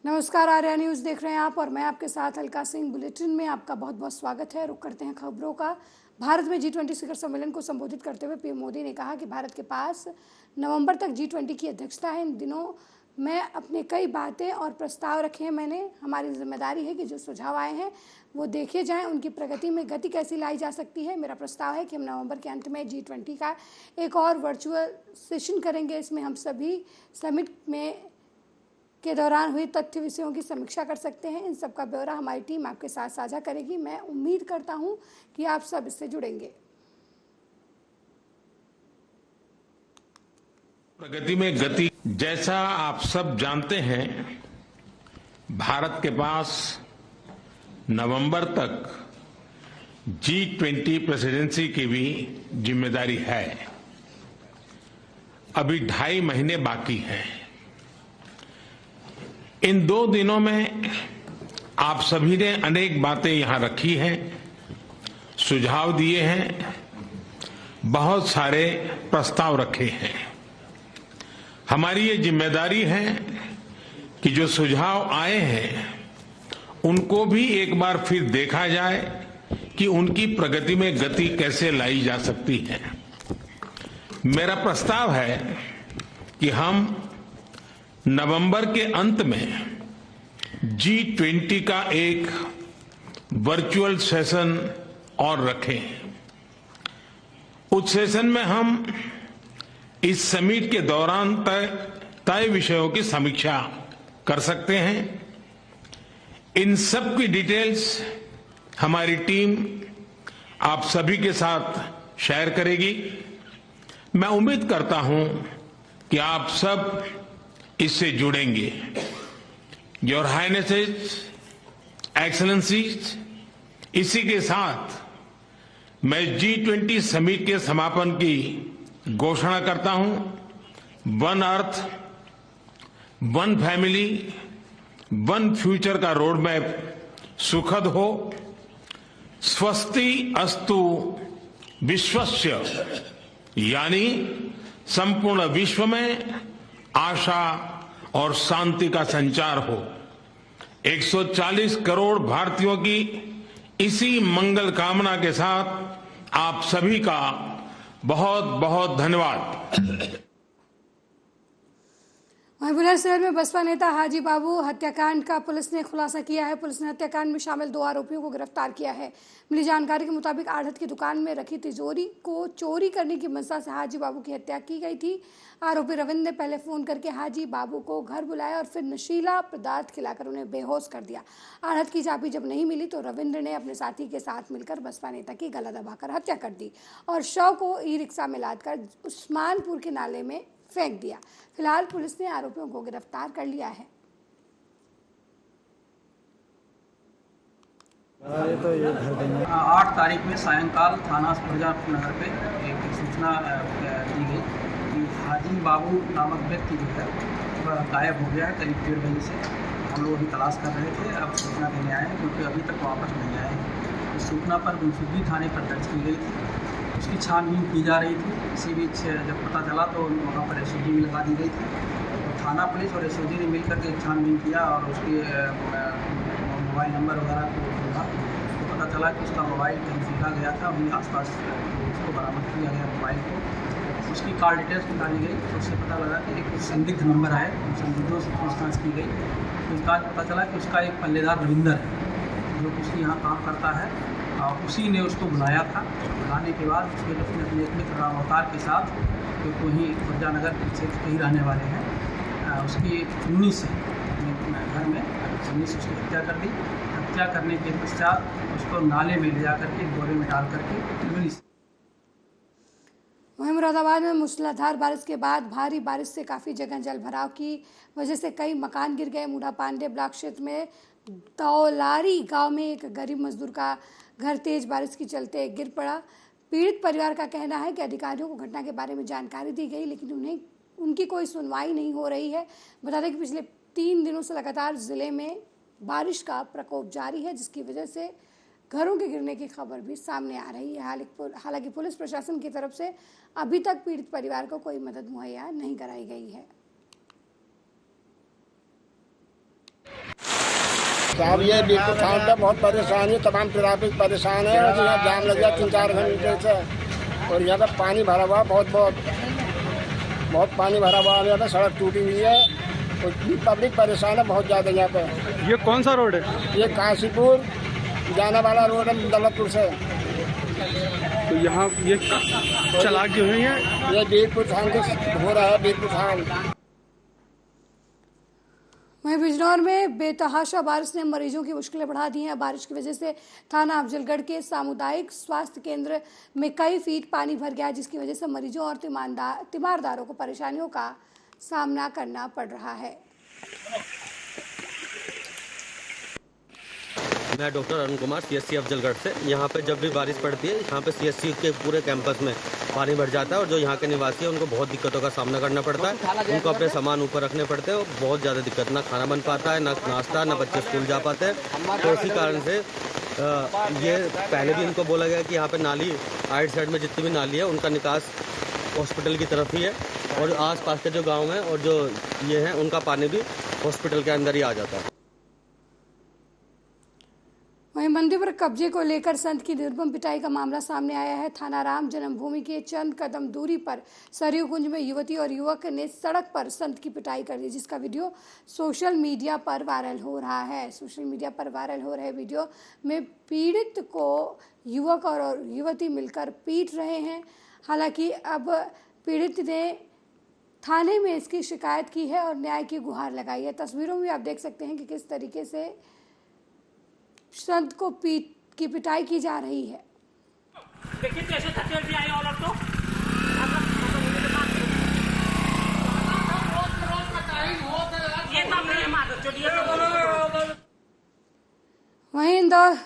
नमस्कार, आर्या न्यूज़ देख रहे हैं आप और मैं आपके साथ अलका सिंह। बुलेटिन में आपका बहुत बहुत स्वागत है। रुक करते हैं खबरों का। भारत में G20 शिखर सम्मेलन को संबोधित करते हुए पीएम मोदी ने कहा कि भारत के पास नवंबर तक G20 की अध्यक्षता है। इन दिनों मैं अपने कई बातें और प्रस्ताव रखे हैं। हमारी जिम्मेदारी है कि जो सुझाव आए हैं वो देखे जाएं, उनकी प्रगति में गति कैसी लाई जा सकती है। मेरा प्रस्ताव है कि हम नवंबर के अंत में G20 का एक और वर्चुअल सेशन करेंगे। इसमें हम सभी समिट में के दौरान हुई तथ्य विषयों की समीक्षा कर सकते हैं। इन सब का ब्यौरा हमारी टीम आपके साथ साझा करेगी। मैं उम्मीद करता हूं कि आप सब इससे जुड़ेंगे। प्रगति में गति, जैसा आप सब जानते हैं, भारत के पास नवंबर तक G20 प्रेसिडेंसी की भी जिम्मेदारी है। अभी 2.5 महीने बाकी हैं। इन 2 दिनों में आप सभी ने अनेक बातें यहां रखी हैं, सुझाव दिए हैं, बहुत सारे प्रस्ताव रखे हैं। हमारी ये जिम्मेदारी है कि जो सुझाव आए हैं उनको भी एक बार फिर देखा जाए कि उनकी प्रगति में गति कैसे लाई जा सकती है। मेरा प्रस्ताव है कि हम नवंबर के अंत में G20 का एक वर्चुअल सेशन और रखें। उस सेशन में हम इस समिट के दौरान तय विषयों की समीक्षा कर सकते हैं। इन सब की डिटेल्स हमारी टीम आप सभी के साथ शेयर करेगी। मैं उम्मीद करता हूं कि आप सब इससे जुड़ेंगे। योर हाइनेसेस, एक्सेलेंसीज, इसी के साथ मैं G20 समिट के समापन की घोषणा करता हूं। One earth, one family, one future का रोड मैप सुखद हो। स्वस्ति अस्तु विश्वस्य, यानी संपूर्ण विश्व में आशा और शांति का संचार हो। 140 करोड़ भारतीयों की इसी मंगल कामना के साथ आप सभी का बहुत बहुत धन्यवाद। वहीं बुलंदशहर में बसपा नेता हाजी बाबू हत्याकांड का पुलिस ने खुलासा किया है। पुलिस ने हत्याकांड में शामिल 2 आरोपियों को गिरफ्तार किया है। मिली जानकारी के मुताबिक आढ़त की दुकान में रखी तिजोरी को चोरी करने की मंशा से हाजी बाबू की हत्या की गई थी। आरोपी रविंद्र ने पहले फोन करके हाजी बाबू को घर बुलाया और फिर नशीला पदार्थ खिलाकर उन्हें बेहोश कर दिया। आढ़त की चाबी जब नहीं मिली तो रविंद्र ने अपने साथी के साथ मिलकर बसपा नेता की गला दबाकर हत्या कर दी और शव को ई रिक्शा में लादकर उस्मानपुर के नाले में फेंक दिया। फिलहाल पुलिस ने आरोपियों को गिरफ्तार कर लिया है। 8 तारीख में सायंकाल थाना प्रजानगर पे एक सूचना दी गई कि हाजी बाबू नामक व्यक्ति जो है वह गायब हो गया है करीब 1:30 बजे से। हम लोग अभी तलाश कर रहे थे, अब सूचना देने आए हैं क्योंकि अभी तक वापस नहीं आए हैं। इस सूचना पर मुंसुगी थाने पर दर्ज की गई थी, उसकी छानबीन की जा रही थी। इसी बीच जब पता चला तो वहाँ पर SOG भी लगा दी गई थी। तो थाना पुलिस और SOG ने मिलकर के छानबीन किया और उसके मोबाइल नंबर वगैरह को ढूंढा तो पता चला कि उसका मोबाइल कहीं सीखा गया था। वहीं आसपास उसको बरामद किया गया मोबाइल को। उसकी कॉल डिटेल्स निकाली गई तो उससे पता लगा कि एक संदिग्ध नंबर आए, संदिग्धों से पूछताछ की गई तो इसका पता चला कि उसका एक पल्लेदार रविंदर है जो उसकी यहाँ काम करता है। उसी ने उसको बुलाया था। बुलाने के बाद उसके अपने एक मित्र राम अवतार के साथ जो वहीं प्रजानगर के क्षेत्र के ही रहने वाले हैं, उसकी चुन्नी से घर में चुन्नी से उसकी हत्या कर दी। हत्या करने के पश्चात उसको नाले में ले जाकर के बोरे में डाल करके मिली। वहीं मुरादाबाद में मूसलाधार बारिश के बाद भारी बारिश से काफ़ी जगह जल भराव की वजह से कई मकान गिर गए। मूढ़ा पांडे ब्लॉक क्षेत्र में दौलारी गांव में एक गरीब मजदूर का घर तेज बारिश के चलते गिर पड़ा। पीड़ित परिवार का कहना है कि अधिकारियों को घटना के बारे में जानकारी दी गई लेकिन उनकी कोई सुनवाई नहीं हो रही है। बता दें कि पिछले 3 दिनों से लगातार जिले में बारिश का प्रकोप जारी है जिसकी वजह से घरों के गिरने की खबर भी सामने आ रही है। हालांकि पुलिस प्रशासन की तरफ से अभी तक पीड़ित परिवार को कोई मदद मुहैया नहीं कराई गई है। साहब ये बिल्कुल थान पे बहुत परेशानी है, तमाम ट्रैफिक परेशान है और यहाँ जाम लग गया 3-4 घंटे से। और यहाँ पे पानी भरा हुआ बहुत पानी भरा हुआ है। यहाँ पे सड़क टूटी हुई है और पब्लिक परेशान है बहुत ज़्यादा यहाँ पे। ये कौन सा रोड है? ये काशीपुर जाने वाला रोड है दौलतपुर से। तो यहाँ ये चालाक जो है ये बीरपुर थान के हो रहा है, बीरपुर थान। वहीं बिजनौर में बेतहाशा बारिश ने मरीजों की मुश्किलें बढ़ा दी हैं। बारिश की वजह से थाना अफजलगढ़ के सामुदायिक स्वास्थ्य केंद्र में कई फीट पानी भर गया, जिसकी वजह से मरीजों और तीमारदारों को परेशानियों का सामना करना पड़ रहा है। मैं डॉक्टर अरुण कुमार CSC अफजलगढ़ से। यहाँ पे जब भी बारिश पड़ती है, यहाँ पे CSC के पूरे कैंपस में पानी भर जाता है और जो यहाँ के निवासी हैं उनको बहुत दिक्कतों का सामना करना पड़ता है। उनको अपने सामान ऊपर रखने पड़ते हैं और बहुत ज़्यादा दिक्कत, ना खाना बन पाता है, ना नाश्ता, ना बच्चे स्कूल जा पाते हैं। तो इसी कारण से ये पहले भी इनको बोला गया कि यहाँ पे नाली आइट साइड में जितनी भी नाली है उनका निकास हॉस्पिटल की तरफ ही है और आस-पास के जो गाँव हैं और जो ये हैं उनका पानी भी हॉस्पिटल के अंदर ही आ जाता है। वहीं मंदिर पर कब्जे को लेकर संत की निर्मम पिटाई का मामला सामने आया है। थाना राम जन्मभूमि के चंद कदम दूरी पर सरयू कुंज में युवती और युवक ने सड़क पर संत की पिटाई कर दी, जिसका वीडियो सोशल मीडिया पर वायरल हो रहा है। सोशल मीडिया पर वायरल हो रहे वीडियो में पीड़ित को युवक और युवती मिलकर पीट रहे हैं। हालांकि अब पीड़ित ने थाने में इसकी शिकायत की है और न्याय की गुहार लगाई है। तस्वीरों में आप देख सकते हैं कि किस तरीके से संत को की पिटाई की जा रही है। देखिए कैसे धक्के भी आए और तो वहीं इंदौर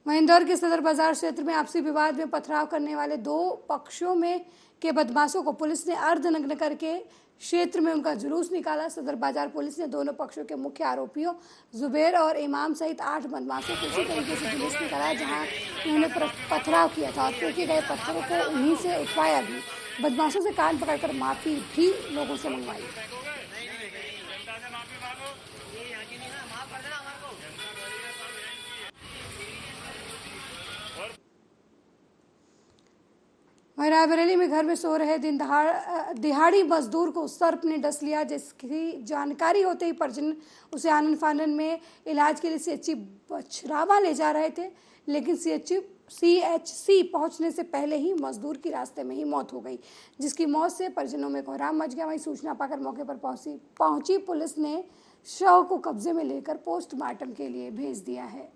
इंदौर के सदर बाजार क्षेत्र में आपसी विवाद में पथराव करने वाले दो पक्षों में के बदमाशों को पुलिस ने अर्धनग्न करके क्षेत्र में उनका जुलूस निकाला। सदर बाजार पुलिस ने दोनों पक्षों के मुख्य आरोपियों जुबेर और इमाम सहित 8 बदमाशों को इसी तरीके से जुलूस निकाला जहां उन्होंने पथराव किया था और फेंके गए पत्थरों को उन्हीं से उठवाया भी। बदमाशों से कान पकड़कर माफी भी लोगों से मंगवाई। वहीं रायबरेली में घर में सो रहे दिहाड़ी मजदूर को सर्प ने डस लिया, जिसकी जानकारी होते ही परिजन उसे आनन फानन में इलाज के लिए CHC बछरावा ले जा रहे थे, लेकिन CHC पहुंचने से पहले ही मजदूर की रास्ते में ही मौत हो गई, जिसकी मौत से परिजनों में कोहराम मच गया। वहीं सूचना पाकर मौके पर पहुंची पुलिस ने शव को कब्जे में लेकर पोस्टमार्टम के लिए भेज दिया है।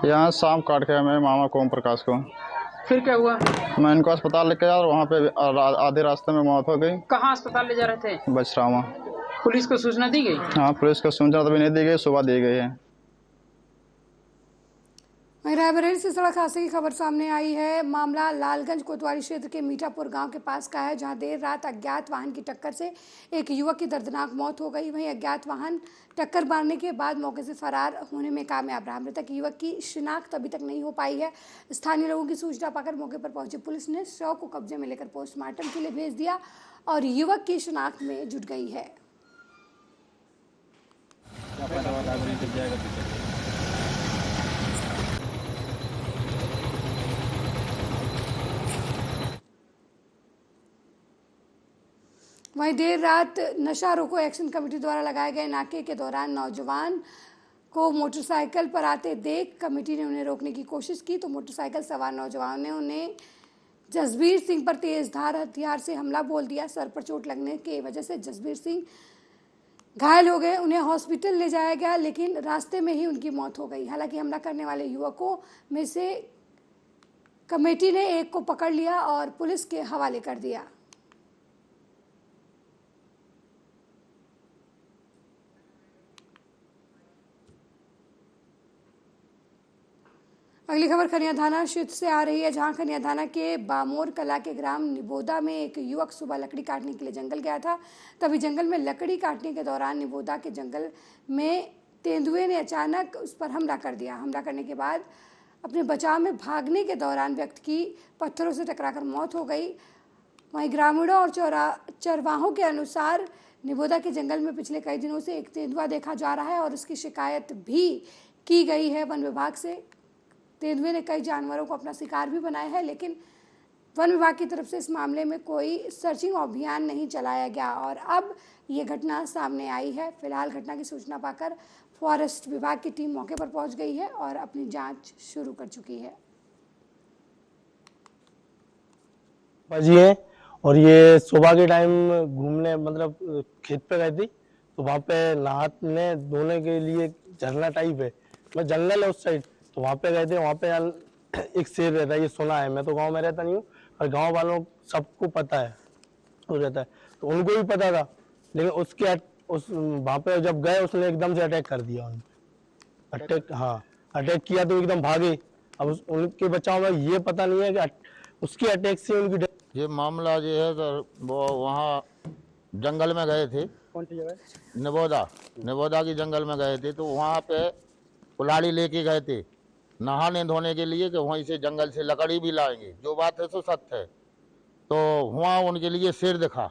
यहाँ शाम काट के मेरे मामा को ओम प्रकाश को। फिर क्या हुआ? मैं इनको अस्पताल लेके आया और वहाँ पे आधे रास्ते में मौत हो गई। कहाँ अस्पताल ले जा रहे थे? बछरावा। पुलिस को सूचना दी गई? हाँ, पुलिस को सूचना तो नहीं दी गई, सुबह दी गई है। रायबरेली से सड़क हादसे की खबर सामने आई है। मामला लालगंज कोतवाली क्षेत्र के मीठापुर गांव के पास का है, जहां देर रात अज्ञात वाहन की टक्कर से एक युवक की दर्दनाक मौत हो गई। वहीं अज्ञात वाहन टक्कर मारने के बाद मौके से फरार होने में कामयाब रहा। मृतक युवक की शिनाख्त अभी तक नहीं हो पाई है। स्थानीय लोगों की सूचना पाकर मौके पर पहुंची पुलिस ने शव को कब्जे में लेकर पोस्टमार्टम के लिए भेज दिया और युवक की शिनाख्त में जुट गई है। वहीं देर रात नशा रोको एक्शन कमेटी द्वारा लगाए गए नाके के दौरान नौजवान को मोटरसाइकिल पर आते देख कमेटी ने उन्हें रोकने की कोशिश की, तो मोटरसाइकिल सवार नौजवान ने उन्हें जसबीर सिंह पर तेजधार हथियार से हमला बोल दिया। सर पर चोट लगने की वजह से जसबीर सिंह घायल हो गए। उन्हें हॉस्पिटल ले जाया गया, लेकिन रास्ते में ही उनकी मौत हो गई। हालांकि हमला करने वाले युवकों में से कमेटी ने एक को पकड़ लिया और पुलिस के हवाले कर दिया। अगली खबर खनिया थाना क्षेत्र से आ रही है, जहां खनिया थाना के बामोर कला के ग्राम निबोदा में एक युवक सुबह लकड़ी काटने के लिए जंगल गया था। तभी जंगल में लकड़ी काटने के दौरान निबोदा के जंगल में तेंदुए ने अचानक उस पर हमला कर दिया। हमला करने के बाद अपने बचाव में भागने के दौरान व्यक्ति की पत्थरों से टकराकर मौत हो गई। वहीं ग्रामीणों और चरवाहों के अनुसार निबोदा के जंगल में पिछले कई दिनों से एक तेंदुआ देखा जा रहा है और उसकी शिकायत भी की गई है वन विभाग से। तेंदुए ने कई जानवरों को अपना शिकार भी बनाया है, लेकिन वन विभाग की तरफ से इस मामले में कोई सर्चिंग अभियान नहीं चलाया गया और अब ये घटना सामने आई है। फिलहाल घटना की सूचना पाकर फॉरेस्ट विभाग की टीम मौके पर पहुंच गई है और अपनी जांच शुरू कर चुकी है। बजिए और ये सुबह के टाइम घूमने मतलब खेत पे गए थी, तो वहाँ पे नहाने धोने के लिए झरना टाइप है, मैं जंगल है उस साइड, तो वहाँ पे गए थे। वहाँ पे एक शेर रहता है, ये सुना है, मैं तो गांव में रहता नहीं हूँ और गांव वालों सबको पता है वो रहता है, तो उनको भी पता था, लेकिन वहाँ पे जब गए उसने एकदम से अटैक कर दिया उन अटैक हाँ अटैक किया तो एकदम भागे। अब उनके बचाव में ये पता नहीं है कि उसके अटैक से उनकी ये मामला जो है सर, वो वहाँ जंगल में गए थे। कौन सी जगह? निबोदा की जंगल में गए थे, तो वहाँ पे कुल्हाड़ी लेके गए थे नहाने धोने के लिए कि वहीं से जंगल से लकड़ी भी लाएंगे। जो बात है सो सत्य है। तो वहाँ उनके लिए शेर दिखा,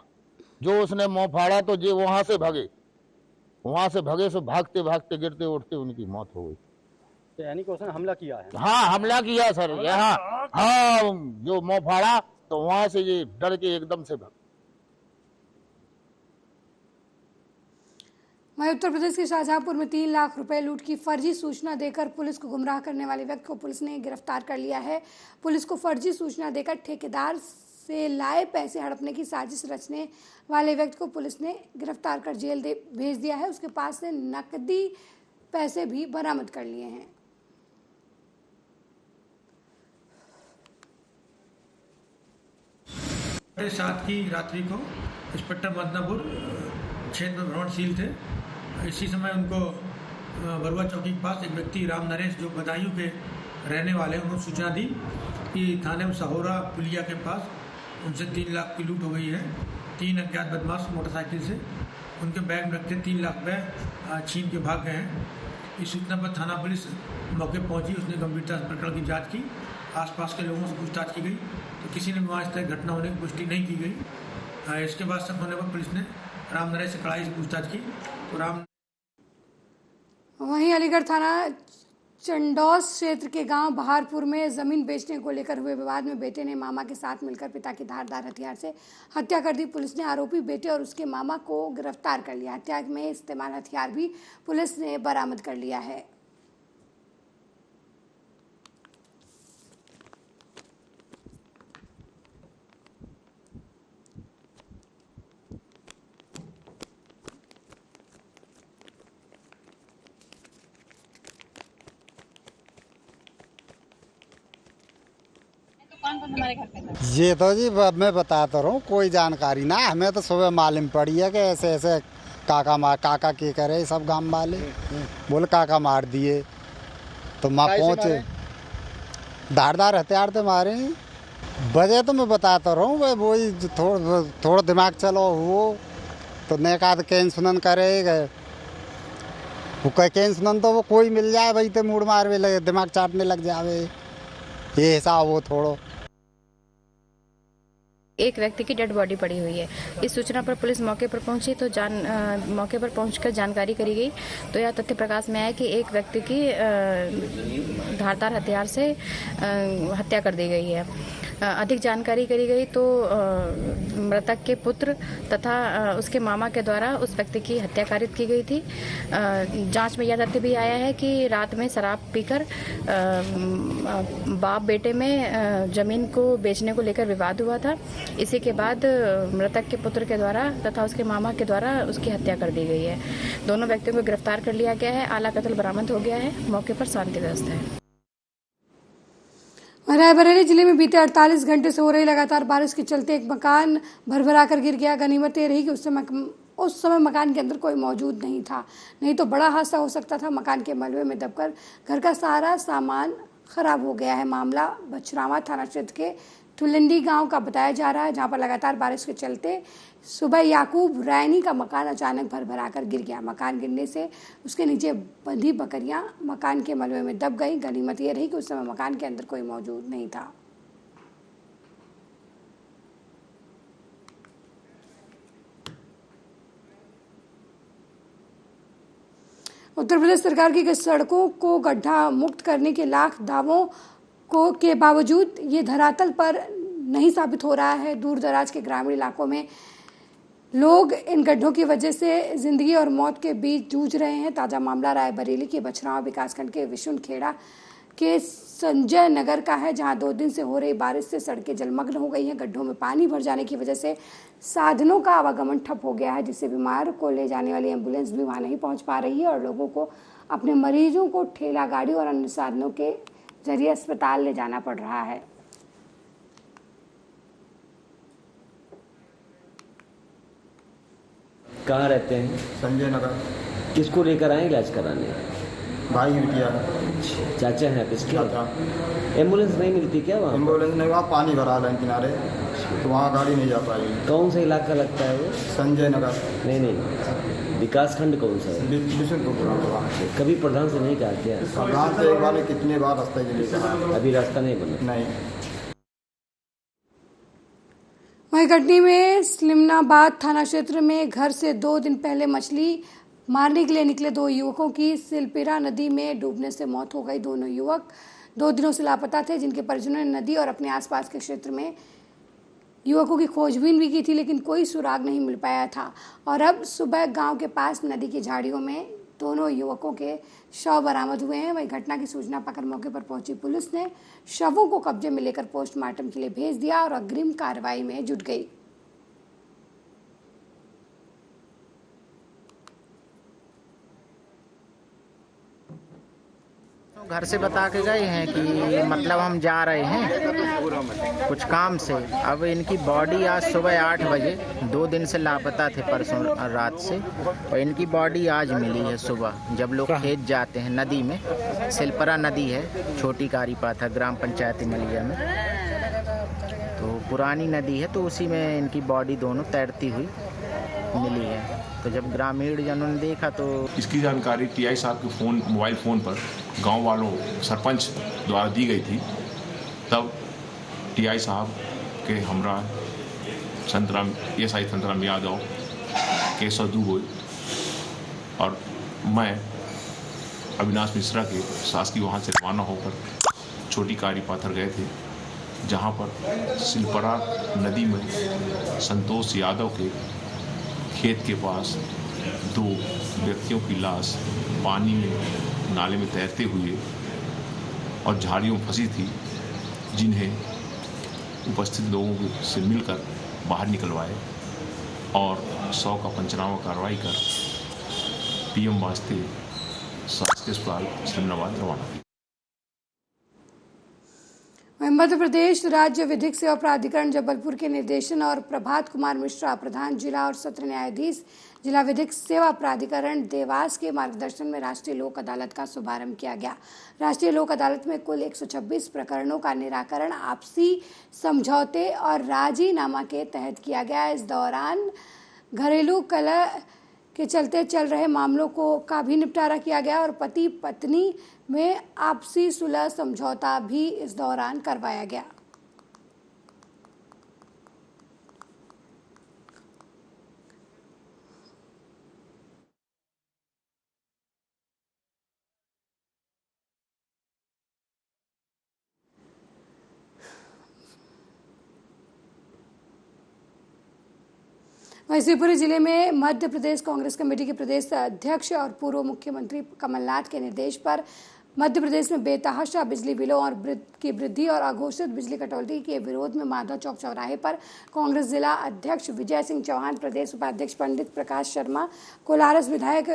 जो उसने मुँह फाड़ा तो ये वहाँ से भागे सो भागते भागते गिरते उठते उनकी मौत हो गई। यानी कि उसने हमला किया है? हाँ, हमला किया सर यहाँ। हाँ, जो मुँह फाड़ा तो वहाँ से ये डर के एकदम से भाग। वहीं उत्तर प्रदेश के शाहजहांपुर में 3 लाख रुपए लूट की फर्जी सूचना देकर पुलिस को गुमराह करने वाले व्यक्ति को पुलिस ने गिरफ्तार कर लिया है। पुलिस को फर्जी सूचना देकर ठेकेदार से लाए पैसे हड़पने की साजिश रचने वाले व्यक्ति को पुलिस ने गिरफ्तार कर जेल भेज दिया है। उसके पास से नकदी पैसे भी बरामद कर लिए हैं। साढ़े 7 की रात्रि को इंस्पेक्टर मदनापुर क्षेत्र में भ्रमणशील थे। इसी समय उनको बरुआ चौकी के पास एक व्यक्ति राम नरेश, जो बदायूं के रहने वाले, उन्होंने सूचना दी कि थाने में सहोरा पुलिया के पास उनसे 3 लाख की लूट हो गई है। 3 अज्ञात बदमाश मोटरसाइकिल से उनके बैग में रखते 3 लाख रुपये छीन के भाग गए हैं। इस सूचना पर थाना पुलिस मौके पहुंची, उसने गंभीरता से प्रकरण की जांच की। आसपास के लोगों से पूछताछ की गई तो किसी ने वहाँ इस तरह घटना होने की पुष्टि नहीं की गई। इसके बाद शक होने पर पुलिस ने राम नरेश से कड़ाई से पूछताछ की तो वहीं अलीगढ़ थाना चंडौस क्षेत्र के गांव बहारपुर में जमीन बेचने को लेकर हुए विवाद में बेटे ने मामा के साथ मिलकर पिता की धारदार हथियार से हत्या कर दी। पुलिस ने आरोपी बेटे और उसके मामा को गिरफ्तार कर लिया। हत्या में इस्तेमाल हथियार भी पुलिस ने बरामद कर लिया है। ये तो जी मैं बताता रहूँ, कोई जानकारी ना, हमें तो सुबह मालूम पड़ी है कि ऐसे ऐसे काका के करे सब गांव वाले बोले काका मार दिए, तो माँ पहुँचे, धारदार हथियार थे मारे। वजह तो मैं बताता रहूँ, वही थोड़ा दिमाग चलो वो तो नेकाद कैन सुनन करे गए, वो कह कैन सुनन तो वो कोई मिल जाए भाई तो मूड मार भी लगे, दिमाग चाटने लग जावे, ये हिसाब वो थोड़ो। एक व्यक्ति की डेड बॉडी पड़ी हुई है। इस सूचना पर पुलिस मौके पर पहुंची तो मौके पर पहुंचकर जानकारी करी गई तो यह तथ्य प्रकाश में आया कि एक व्यक्ति की धारदार हथियार से हत्या कर दी गई है। अधिक जानकारी करी गई तो मृतक के पुत्र तथा उसके मामा के द्वारा उस व्यक्ति की हत्या कारित की गई थी। जांच में यह तथ्य भी आया है कि रात में शराब पीकर बाप बेटे में जमीन को बेचने को लेकर विवाद हुआ था। इसी के बाद मृतक के पुत्र के द्वारा तथा उसके मामा के द्वारा उसकी हत्या कर दी गई है। दोनों व्यक्तियों को गिरफ्तार कर लिया गया है। आला कत्ल बरामद हो गया है। मौके पर शांति व्यवस्था है। रायबरेली जिले में बीते 48 घंटे से हो रही लगातार बारिश के चलते एक मकान भरभरा कर गिर गया। गनीमत ये रही कि उस समय मकान के अंदर कोई मौजूद नहीं था, नहीं तो बड़ा हादसा हो सकता था। मकान के मलबे में दबकर घर का सारा सामान खराब हो गया है। मामला बछरावा थाना क्षेत्र के ठुलंडी गांव का बताया जा रहा है, जहां पर लगातार बारिश के चलते सुबह याकूब रैनी का मकान अचानक भर-भराकर गिर गया। मकान गिरने से उसके नीचे बंधी बकरियां मकान के मलबे में दब गई। गनीमत यह रही कि उस समय मकान के अंदर कोई मौजूद नहीं था। उत्तर प्रदेश सरकार की सड़कों को गड्ढा मुक्त करने के लाख दावों के बावजूद ये धरातल पर नहीं साबित हो रहा है। दूर दराज के ग्रामीण इलाकों में लोग इन गड्ढों की वजह से जिंदगी और मौत के बीच जूझ रहे हैं। ताज़ा मामला रायबरेली के बछरावा विकासखंड के विशुनखेड़ा के संजय नगर का है, जहां 2 दिन से हो रही बारिश से सड़कें जलमग्न हो गई हैं। गड्ढों में पानी भर जाने की वजह से साधनों का आवागमन ठप हो गया है, जिससे बीमार को ले जाने वाली एम्बुलेंस भी वहां नहीं पहुंच पा रही है और लोगों को अपने मरीजों को ठेला गाड़ी और अन्य साधनों के जरिए अस्पताल ले जाना पड़ रहा है। कहाँ रहते हैं? संजय नगर। किसको लेकर आए इलाज कराने? भाई बिटिया। चाचा हैं किसके? एम्बुलेंस नहीं मिलती क्या वहाँ? एम्बुलेंस नहीं, वहाँ पानी भरा लाइन किनारे, तो वहाँ गाड़ी नहीं जा पाई। कौन सा इलाका लगता है वो? संजय नगर। नहीं, विकासखंड कौन सा है? बिशुनपुर। कभी प्रधान से नहीं कहा क्या? प्रधान से एक बार कितने बार रास्ते के लिए कहा, अभी रास्ता नहीं बना। नहीं। वहीं कटनी में सलीमनाबाद थाना क्षेत्र में घर से 2 दिन पहले मछली मारने के लिए निकले 2 युवकों की सिलपिरा नदी में डूबने से मौत हो गई। दोनों युवक 2 दिनों से लापता थे, जिनके परिजनों ने नदी और अपने आसपास के क्षेत्र में युवकों की खोजबीन भी की थी, लेकिन कोई सुराग नहीं मिल पाया था। और अब सुबह गांव के पास नदी की झाड़ियों में दोनों युवकों के शव बरामद हुए हैं। वहीं घटना की सूचना पाकर मौके पर पहुंची पुलिस ने शवों को कब्जे में लेकर पोस्टमार्टम के लिए भेज दिया और अग्रिम कार्रवाई में जुट गई। घर से बता के गए हैं कि मतलब हम जा रहे हैं कुछ काम से। अब इनकी बॉडी आज सुबह 8 बजे, 2 दिन से लापता थे परसों रात से, और इनकी बॉडी आज मिली है सुबह। जब लोग खेत जाते हैं नदी में, सिलपरा नदी है, छोटी कारीपाथा ग्राम पंचायत मलिया में, तो पुरानी नदी है, तो उसी में इनकी बॉडी दोनों तैरती हुई मिली है। तो जब ग्रामीण जनों ने देखा तो इसकी जानकारी टीआई साहब के मोबाइल फ़ोन पर गांव वालों सरपंच द्वारा दी गई थी। तब टीआई साहब के हमरा संतराम एसआई संतराम यादव, केशव दुगोई और मैं अविनाश मिश्रा के शासकीय वाहन से रवाना होकर छोटी कारी पाथर गए थे, जहां पर सिलपरा नदी में संतोष यादव के खेत के पास 2 व्यक्तियों की लाश पानी में नाले में तैरते हुए और झाड़ियों में फंसी थी, जिन्हें उपस्थित लोगों से मिलकर बाहर निकलवाए और 100 का पंचनामा कार्रवाई कर पीएम वास्ते शासकीय अस्पताल सलीमनाबाद रवाना किया। मध्य प्रदेश राज्य विधिक सेवा प्राधिकरण जबलपुर के निर्देशन और प्रभात कुमार मिश्रा, प्रधान जिला और सत्र न्यायाधीश जिला विधिक सेवा प्राधिकरण देवास के मार्गदर्शन में राष्ट्रीय लोक अदालत का शुभारंभ किया गया। राष्ट्रीय लोक अदालत में कुल 126 प्रकरणों का निराकरण आपसी समझौते और राजीनामा के तहत किया गया। इस दौरान घरेलू कलह के चलते चल रहे मामलों का भी निपटारा किया गया और पति पत्नी में आपसी सुलह समझौता भी इस दौरान करवाया गया। वहीं शिवपुरी जिले में मध्य प्रदेश कांग्रेस कमेटी के प्रदेश अध्यक्ष और पूर्व मुख्यमंत्री कमलनाथ के निर्देश पर मध्य प्रदेश में बेतहाशा बिजली बिलों और की वृद्धि और अघोषित बिजली कटौती के विरोध में माधव चौक चौराहे पर कांग्रेस जिला अध्यक्ष विजय सिंह चौहान, प्रदेश उपाध्यक्ष पंडित प्रकाश शर्मा, कोलारस विधायक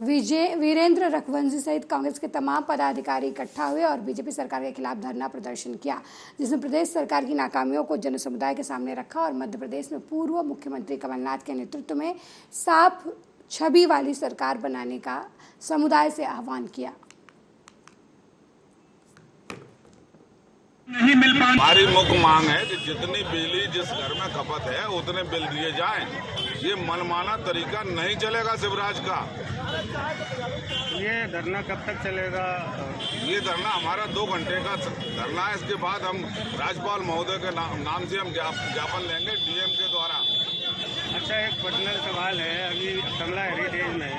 वीरेंद्र रघुवंशी सहित कांग्रेस के तमाम पदाधिकारी इकट्ठा हुए और बीजेपी सरकार के खिलाफ धरना प्रदर्शन किया, जिसमें प्रदेश सरकार की नाकामियों को जन समुदाय के सामने रखा और मध्य प्रदेश में पूर्व मुख्यमंत्री कमलनाथ के नेतृत्व में साफ छवि वाली सरकार बनाने का समुदाय से आह्वान किया। नहीं मिल पा। हमारी मुख्य मांग है कि जितनी बिजली जिस घर में खपत है उतने बिल दिए जाएं। ये मनमाना तरीका नहीं चलेगा शिवराज का। ये धरना कब तक चलेगा? ये धरना हमारा 2 घंटे का धरना है। इसके बाद हम राज्यपाल महोदय के नाम से हम ज्ञापन लेंगे डीएम के द्वारा। अच्छा, एक पर्सनल सवाल है। अभी कमला हेरिटेज में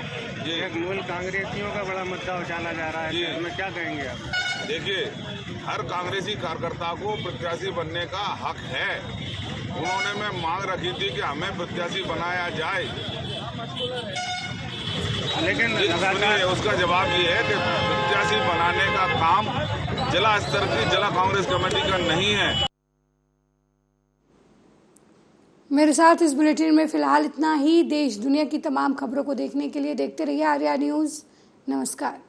एक मूल कांग्रेसियों का बड़ा मुद्दा उछाला जा रहा है, इसमें क्या कहेंगे आप? देखिए, हर कांग्रेसी कार्यकर्ता को प्रत्याशी बनने का हक है। उन्होंने मैं मांग रखी थी कि हमें प्रत्याशी बनाया जाए, लेकिन उसका जवाब ये है कि प्रत्याशी बनाने का काम जिला स्तर की जिला कांग्रेस कमेटी का नहीं है। मेरे साथ इस बुलेटिन में फिलहाल इतना ही। देश दुनिया की तमाम खबरों को देखने के लिए देखते रहिए आर्या न्यूज़। नमस्कार।